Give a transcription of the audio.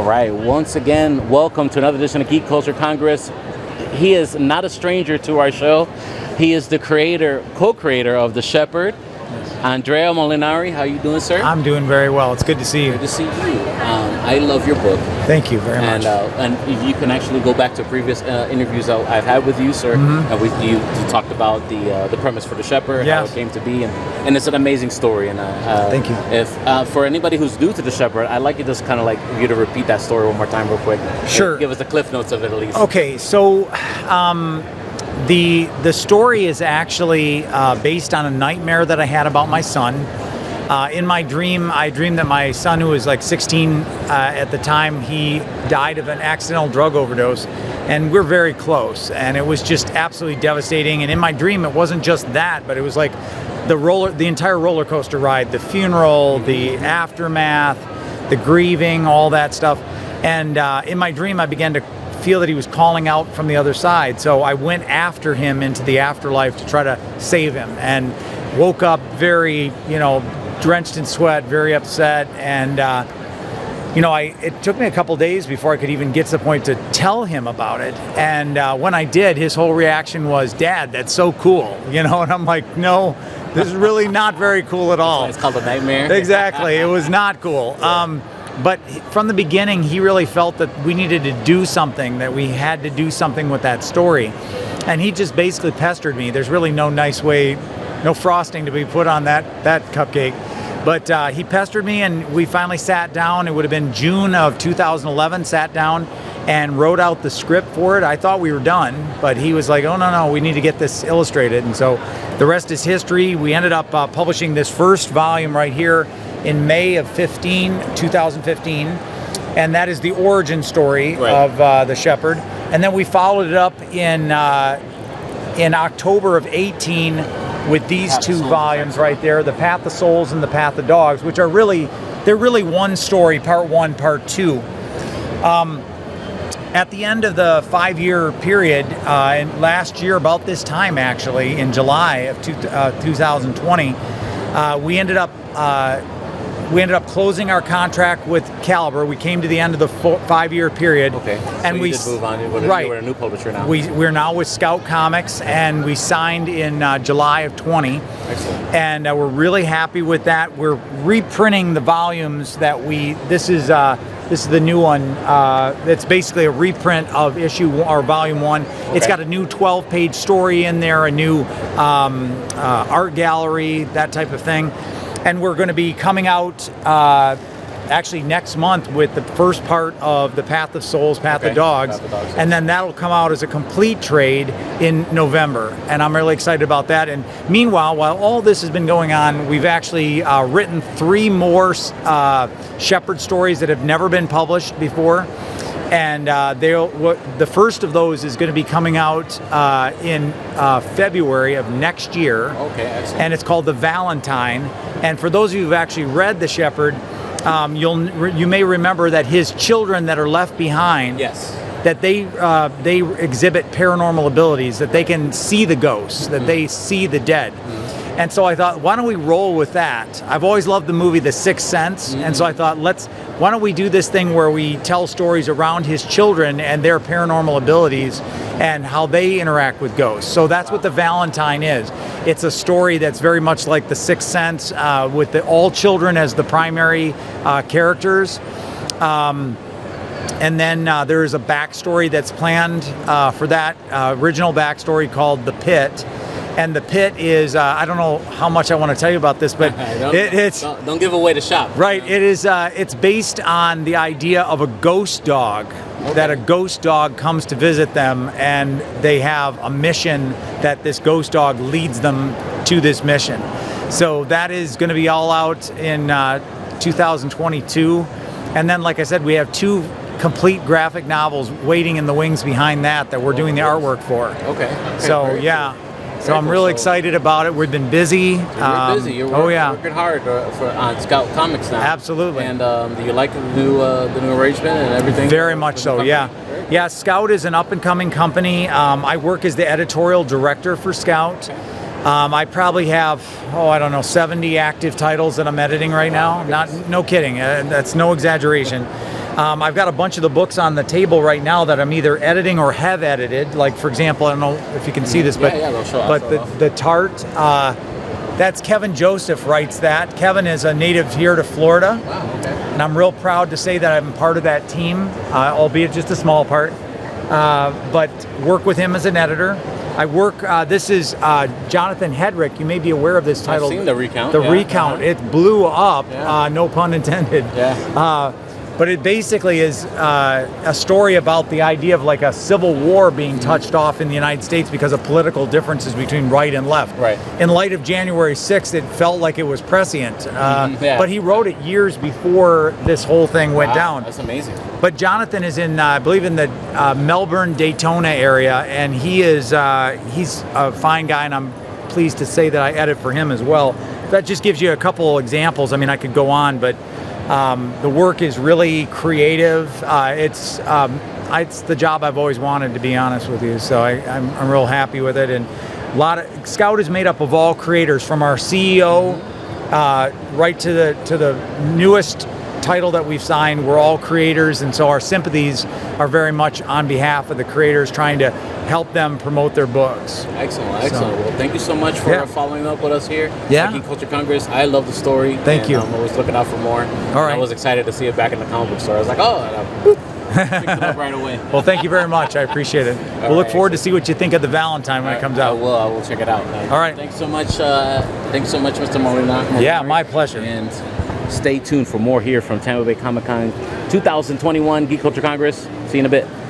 All right, once again, welcome to another edition of Geek Culture Congress. He is not a stranger to our show. He is the co-creator of The Shepherd. Andrea Molinari, how you doing, sir? I'm doing very well. It's good to see you. Good to see you. I love your book. Thank you very much. And if you can actually go back to previous interviews I've had with you, sir, and you talked about the premise for The Shepherd, how it came to be, and it's an amazing story. And thank you. If for anybody who's new to The Shepherd, I'd like you just kind of like you to repeat that story one more time, real quick. Sure. Give us the cliff notes of it at least. Okay, so the story is actually based on a nightmare that I had about my son. In my dream, I dreamed that my son, who was like 16 at the time, he died of an accidental drug overdose, and we're very close, and it was just absolutely devastating. And in my dream, it wasn't just that, but it was like the entire roller coaster ride, the funeral, the aftermath, the grieving, all that stuff. And in my dream, I began to feel that he was calling out from the other side. So I went after him into the afterlife to try to save him, and woke up very, drenched in sweat, very upset. And, it took me a couple days before I could even get to the point to tell him about it. And when I did, his whole reaction was, "Dad, that's so cool." And I'm like, "No, this is really not very cool at all." It's called a nightmare. Exactly. It was not cool. But from the beginning, he really felt that we needed to do something, that we had to do something with that story. And he just basically pestered me. There's really no nice way, no frosting to be put on that cupcake. But he pestered me, and we finally sat down. It would have been June of 2011, sat down and wrote out the script for it. I thought we were done, but he was like, "Oh, no, we need to get this illustrated." And so the rest is history. We ended up publishing this first volume right here in May of 2015, and that is the origin story of The Shepherd. And then we followed it up in October of 18 with these two volumes right there, The Path of Souls and The Path of Dogs, which are really one story, part one, part two. At the end of the 5-year period, and last year about this time actually, in July of 2020, we ended up closing our contract with Caliber. We came to the end of the 5-year period. Okay. And so we did move on. We're a new publisher now. We're now with Scout Comics, and we signed in July of 20. Excellent. And we're really happy with that. We're reprinting the volumes that this is the new one. It's basically a reprint of volume 1. Okay. It's got a new 12-page story in there, a new art gallery, that type of thing. And we're going to be coming out actually next month with the first part of The Path of Souls, Path of Dogs. And then that'll come out as a complete trade in November. And I'm really excited about that. And meanwhile, while all this has been going on, we've actually written 3 more Shepherd stories that have never been published before. And the first of those is going to be coming out in February of next year. Okay, excellent. And it's called The Valentine. And for those of you who've actually read The Shepherd, you may remember that his children that are left behind, that they exhibit paranormal abilities, that they can see the ghosts, that they see the dead. And so I thought, why don't we roll with that? I've always loved the movie The Sixth Sense, and so I thought, why don't we do this thing where we tell stories around his children and their paranormal abilities and how they interact with ghosts. So that's what The Valentine is. It's a story that's very much like The Sixth Sense, with all children as the primary characters. And then there's a backstory that's planned for that original backstory called The Pit. And The Pit is, I don't know how much I want to tell you about this, but don't give away the shop. Right. It is. It's based on the idea of a ghost dog, that a ghost dog comes to visit them, and they have a mission that this ghost dog leads them to this mission. So that is going to be all out in 2022. And then, like I said, we have 2 complete graphic novels waiting in the wings behind that we're doing the artwork for. Okay. So, yeah. So I'm really excited about it. We've been busy. You're busy. You're working hard on Scout Comics now. Absolutely. And do you like the new arrangement and everything? Very much so, yeah. Yeah, Scout is an up-and-coming company. I work as the editorial director for Scout. I probably have, 70 active titles that I'm editing right now. No kidding. That's no exaggeration. I've got a bunch of the books on the table right now that I'm either editing or have edited. Like, for example, I don't know if you can see this, but the tart, that's Kevin Joseph writes that. Kevin is a native here to Florida. Wow, okay. And I'm real proud to say that I'm part of that team, albeit just a small part, but work with him as an editor. I work, this is Jonathan Hedrick. You may be aware of this title. I've seen The Recount. The Recount. It blew up, no pun intended. Yeah. But it basically is a story about the idea of like a civil war being touched off in the United States because of political differences between right and left. Right. In light of January 6th, it felt like it was prescient. But he wrote it years before this whole thing went down. That's amazing. But Jonathan is in, I believe, in the Melbourne, Daytona area, and he's a fine guy, and I'm pleased to say that I edit for him as well. That just gives you a couple examples. I mean, I could go on, but the work is really creative. It's the job I've always wanted, to be honest with you. So I'm real happy with it. And Scout is made up of all creators, from our CEO right to the newest title that we've signed. We're all creators, and so our sympathies are very much on behalf of the creators, trying to help them promote their books. Excellent. Well, thank you so much for following up with us here at Geek Culture Congress. I love the story. Thank you. I'm always looking out for more. All right. I was excited to see it back in the comic book store. I was like, oh, and I picked it up right away. Well, thank you very much. I appreciate it. We'll look forward to see what you think of the Valentine when it comes out. I will check it out. All right. Thanks so much. Thanks so much, Mr. Molinari. Yeah, my pleasure. And stay tuned for more here from Tampa Bay Comic Con 2021 Geek Culture Congress. See you in a bit.